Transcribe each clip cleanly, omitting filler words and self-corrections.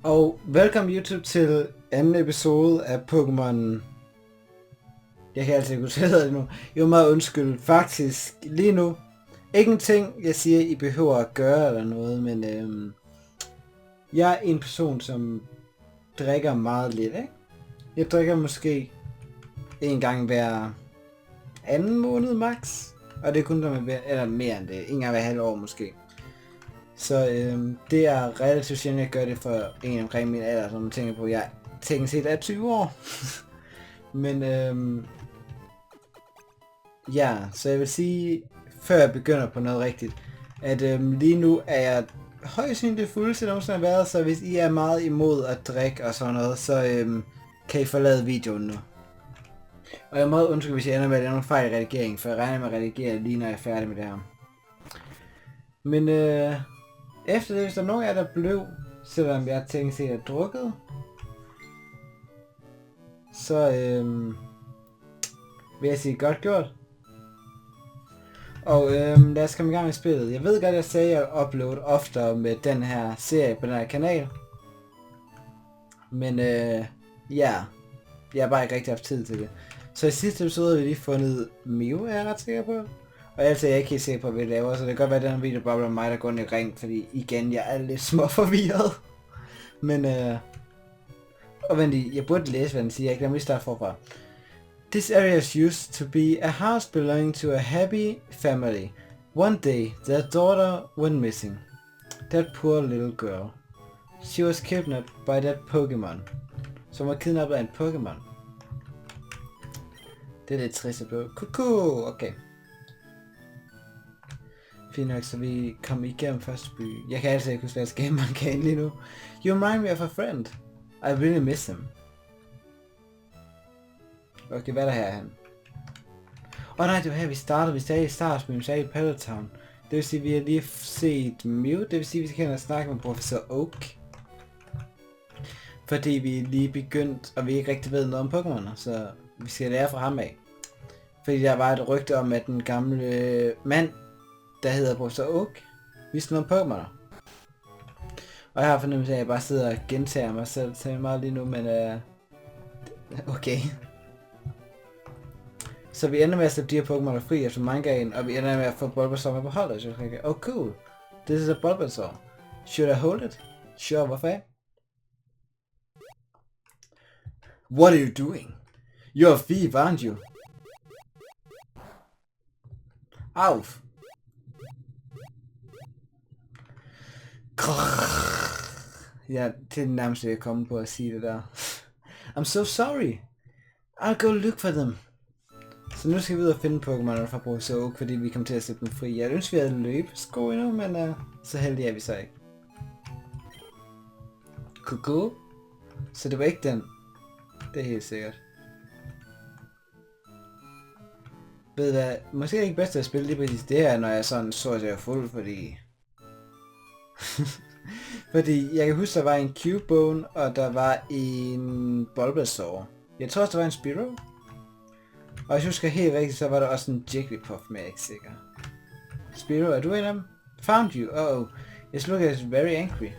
Og velkommen YouTube til anden episode af Pokémon. Jeg kan altså ikke huske det nu. Jo, meget undskyld. Faktisk lige nu. Ikke en ting jeg siger I behøver at gøre eller noget, men jeg er en person som drikker meget lidt, ikke? Jeg drikker måske en gang hver anden måned max. Og det er kun når man eller mere end det. En gang hver halv år måske. Så det er relativt sjældent, jeg gør det for en omkring min alder, som man tænker på, jeg tænker set er 20 år. Men ja, så jeg vil sige, før jeg begynder på noget rigtigt, at lige nu er jeg højst sandsynligt fuld, til nogensinde har været, så hvis I er meget imod at drikke og sådan noget, så kan I forlade videoen nu. Og jeg er meget undskyld, hvis jeg ender med at lave nogle fejl i redigeringen, for jeg regner med at redigere lige når jeg er færdig med det her. Men efter det, hvis der er nogen af jer, der blev, selvom jeg tænkte sig at drukket, så vil jeg sige godt gjort. Og lad os komme i gang med spillet. Jeg ved godt, jeg sagde, at jeg upload oftere med den her serie på den her kanal. Men ja, jeg har bare ikke rigtig haft tid til det. Så i sidste episode har vi lige fundet Mew, er jeg ret sikker på. Og altså jeg er ikke helt sikker på, hvad vi laver, så det kan godt være, at den her video bare bliver mig, der går ned i ring, fordi igen, jeg er lidt små forvirret. Men og vent, jeg burde læse, hvad den siger, jeg kan lige starte forfra. This area used to be a house belonging to a happy family. One day, their daughter went missing. That poor little girl. She was kidnapped by that Pokémon. Som var kidnappet af en Pokémon. Det er lidt trist at blive. Kuku, okay. Fint nok, så vi kom igennem første by. Jeg kan altså ikke huske, hvad jeg skal man lige nu. You remind me of a friend. I really miss him. Okay, hvad er der her han? Nej, det var her vi startede. Vi sagde i startspil, vi sagde i Pallet-Town. Det vil sige, vi har lige set Mew. Det vil sige, vi skal hen og snakke med Professor Oak. Fordi vi er lige begyndt, og vi ikke rigtig ved noget om Pokémon, så vi skal lære fra ham af. Fordi der var et rygte om, at den gamle mand, der hedder Professor Oak, vidste noget om Pokémon. Og jeg har fornemmelse af, at jeg bare sidder og gentager mig selv til meget lige nu, men okay. Så vi ender med at slippe de her Pokémon fri efter mangaen, og vi ender med at få Bulbasaur med på holdet. Så jeg tænker, oh cool, this is a Bulbasaur. Should I hold it? Sure, hvorfor ikke? What are you doing? You're a thief, aren't you? Auf! Ja, det er den nærmeste jeg kommer på at sige det der. I'm so sorry. I'll go look for them. Så nu skal vi ud og finde Pokémon fra Professor Oak, fordi vi kommer til at sætte dem fri. Jeg ønsker vi havde løbesko endnu, men så heldige er vi så ikke. Kuku. Så det var ikke den. Det er helt sikkert. Ved hvad, måske er det ikke bedst at spille lige præcis det her, når jeg sådan så at jeg er fuld, fordi... fordi jeg kan huske, der var en Cubone, og der var en Bulbasaur. Jeg tror også, der var en Spearow. Og hvis jeg husker helt rigtigt, så var der også en Jigglypuff med, jeg er ikke sikker. Spearow, er du en af dem? Found you, oh. It's looking very angry.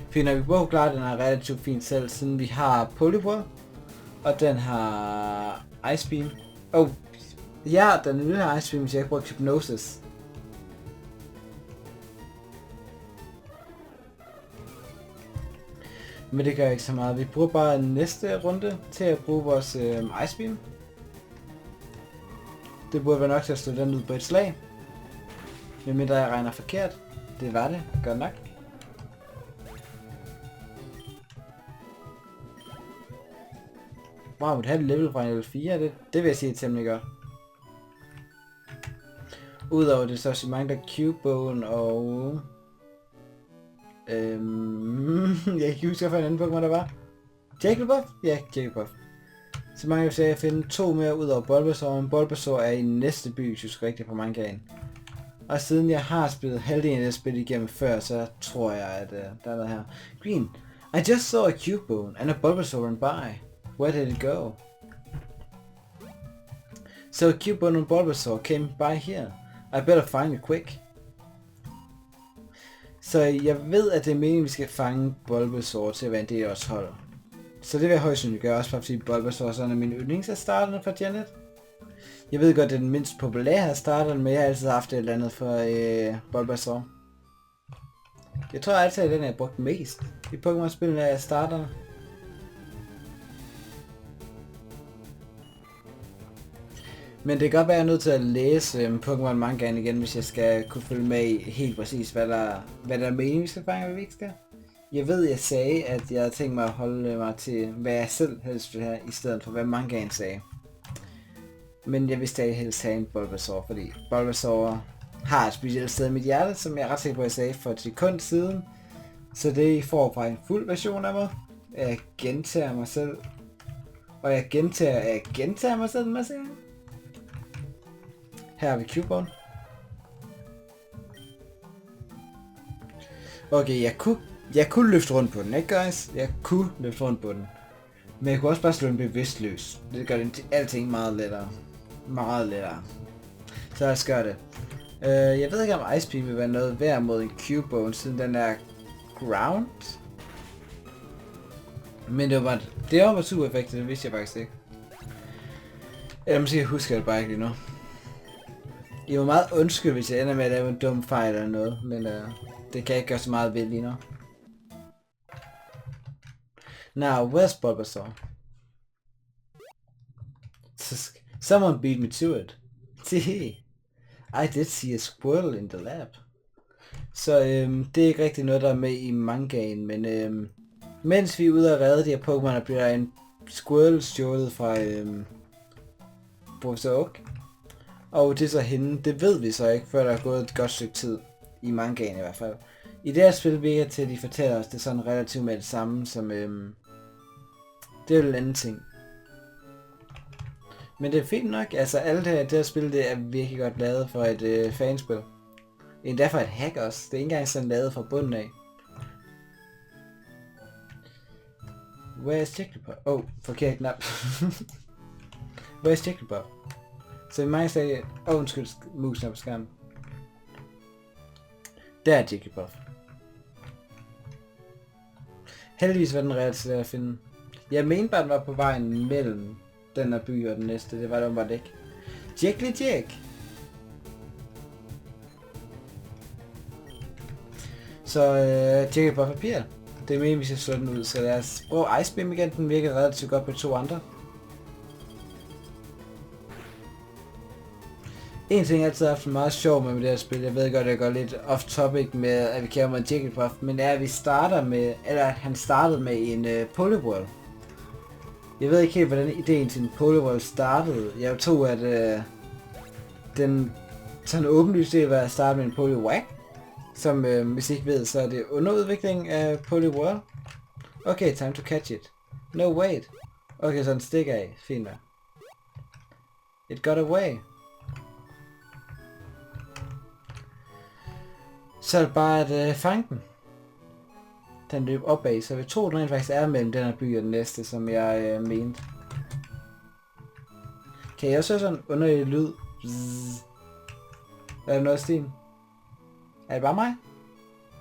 Fint, når vi både klarer den her relativt fint selv, siden vi har Poliwhirl. Og den har Ice Beam. Oh, ja, den vil have Ice Beam, hvis jeg ikke bruger Hypnosis. Men det gør ikke så meget. Vi bruger bare næste runde til at bruge vores Ice Beam. Det burde være nok til at slå den ud på et slag. Medmindre jeg regner forkert. Det var det, godt nok. Wow, et halvt level fra level 4, det vil jeg sige temmelig godt. Udover det så mangler Cubone og... jeg kan ikke huske, hvad en anden Pokémon der var. Jigglypuff? Ja, Jigglypuff. Så mangler vi at finde 2 mere ud over Bulbasaur, men Bulbasaur er i næste by, hvis jeg husker rigtigt på mangaen. Og siden jeg har spillet halvdelen af det spil igennem før, så tror jeg, at der er noget her. Green, I just saw a Cubone and a Bulbasaur run by. Where did it go? So Cubone and Bulbasaur came by here. I better find it quick. Så jeg ved, at det er meningen, at vi skal fange Bulbasaur til at være en del af vores hold. Så det vil jeg højst sandsynligt gøre, også fordi Bulbasaur er min yndlings af starterne fra Janet. Jeg ved godt, det er den mindst populære af starterne, men jeg har altid haft et eller andet for Bulbasaur. Jeg tror altid, at den er brugt mest i Pokémon-spillene af starterne. Men det kan godt være, at jeg er nødt til at læse Pokémon mangaen igen, hvis jeg skal kunne følge med i helt præcis, hvad der er meningen, vi skal fange, og hvad vi ikke skal. Jeg ved, jeg sagde, at jeg havde tænkt mig at holde mig til, hvad jeg selv helst vil have, i stedet for hvad mangaen sagde. Men jeg vil stadig helst have en Bulbasaur, fordi Bulbasaur har et specielt sted i mit hjerte, som jeg er ret sikker på, at jeg sagde for et sekund siden. Så det I får fra en fuld version af mig. Jeg gentager mig selv. Og jeg gentager mig selv en masse gange. Her har vi Cubone. Okay, jeg kunne løfte rundt på den, ikke guys? Jeg kunne løfte rundt på den. Men jeg kunne også bare slå den bevidstløs. Det gør det alting meget lettere. Meget lettere. Så lad os gøre det. Jeg ved ikke om Ice Beam vil være noget værd mod en Cubone, siden den er ground. Men det var super effektivt, det vidste jeg faktisk ikke. Eller måske husker jeg det bare ikke lige nu. I var meget undskyld, hvis jeg ender med at lave en dum fejl eller noget, men det kan jeg ikke gøre så meget ved lige nu. Now, where's Bulbasaur? Someone beat me to it. I did see a squirrel in the lab. Så det er ikke rigtig noget, der er med i mangaen, men mens vi er ude og redde de her Pokémon, bliver der en squirrel stjålet fra Professor Oak. Og det er så hende, det ved vi så ikke, før der er gået et godt stykke tid. I mangaen i hvert fald. I det her spil virker til, at de fortæller os det sådan relativt med det samme, som det er jo en anden ting. Men det er fint nok, altså alt det her spil, det er virkelig godt lavet for et fanspil. Endda for et hack også, det er ikke engang sådan lavet fra bunden af. Where's Jigglypuff? Oh, forkert knap. Where's Jigglypuff? Så i mange sagde, undskyld, musen er på skærmen. Der er Jigglypuff. Heldigvis var den relativt at finde. Jeg mente bare, den var på vejen mellem den her by og den næste. Det var det bare ikke. Jigglyjig! Så Jigglypuff papir. Det er meningen, vi skal slå den ud. Så lad os bruge Ice Beam igen. Den virker relativt godt på 2 andre. En ting jeg altid har haft meget sjov med det her spil, jeg ved godt, at jeg går lidt off topic med, at vi kæmper med Jigglypuff, men er, at vi starter med, eller at han startede med en Poliwhirl. Jeg ved ikke helt, hvordan ideen til en Poliwhirl startede. Jeg tror, at den sådan åbenlyst det var at starte med en Poliwag, som hvis I ikke ved, så er det underudvikling af Poliwhirl. Okay, time to catch it. No wait. Okay, så den stikker af. Fint nok. It got away. Så er det bare at fange den. Den løb opad, så vi tror den rent faktisk er mellem den her by og den næste, som jeg mente. Kan jeg også høre sådan en underlig lyd? Bzzz. Er der noget i stilen? Er det bare mig?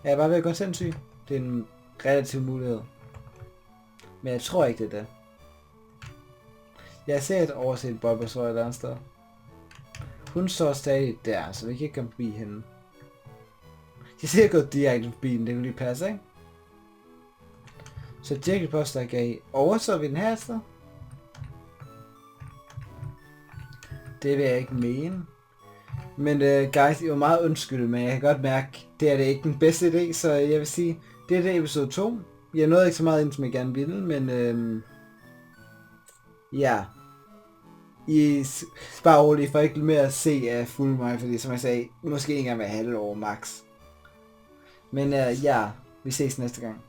Er jeg bare ved at gå sindssyg? Det er en relativ mulighed. Men jeg tror ikke det er det. Jeg har set overset Bulbasaur et eller andet sted. Hun står stadig der, så vi kan ikke komme forbi hende. Jeg ser gået direkte forbi den, det kunne lige passe, ikke? Så Jigglypuff der gav overså vi den her sted. Det vil jeg ikke mene. Men guys, I var meget undskyldt, men jeg kan godt mærke, det er det ikke den bedste idé, så jeg vil sige, det er det episode 2. Jeg nåede ikke så meget ind, som jeg gerne ville, men ja. I bare roligt, for ikke mere at se af fuld mig, fordi som jeg sagde, måske ikke engang hver halve år max. Men ja, vi ses næste gang.